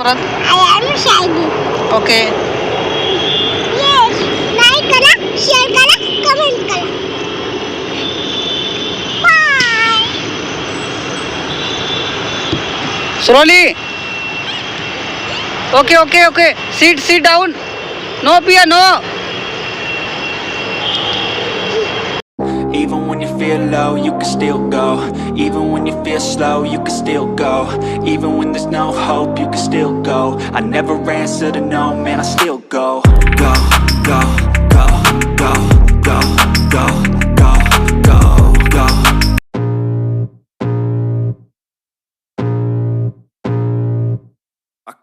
run. I am Shaggy. Okay. Yes. Like color, share color, comment color. Bye. Slowly. Okay. Sit down. No, Priya, no. Even when you feel low, you can still go. Even when you feel slow, you can still go. Even when there's no hope, you can still go. I never answer to no, man, I still go. Go, go, go, go, go, go, go, go, go.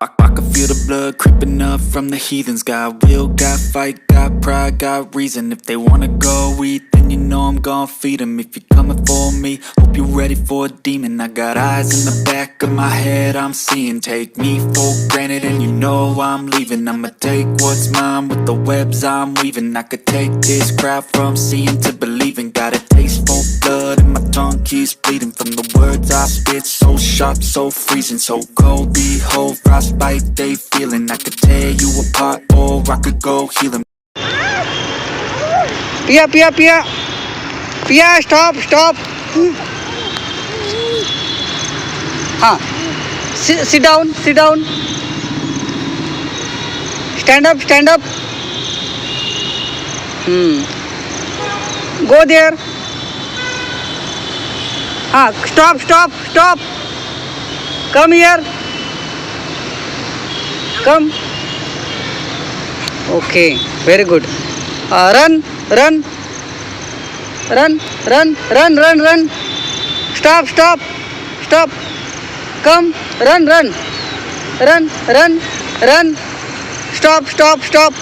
I can feel the blood creeping up from the heathens. Got will, got fight, got pride, got reason. If they wanna go eat, then you know I'm gon' feed them. If you're coming for me, hope you're ready for a demon. I got eyes in the back of my head, I'm seeing. Take me for granted and you know I'm leaving. I'ma take what's mine with the webs I'm weaving. I could take this crowd from seeing to believing. Got a taste for blood and my tongue keeps bleeding. From the words I spit, so sharp, so freezing. So cold, behold, frostbite they feeling. I could tear you apart or I could go heal 'em. Priya, stop. Sit down. Stand up. Go there. Stop. Come here. Come. Okay, very good. Run. Stop. Come. Run. Stop.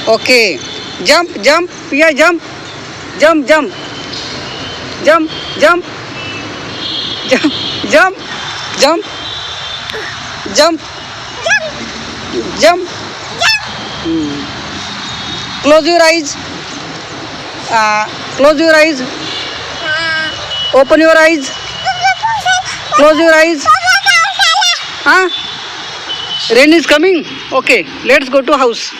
Okay. Jump. Priya, jump. Jump. Close your eyes. Open your eyes. Close your eyes. Rain is coming. Okay, let's go to house.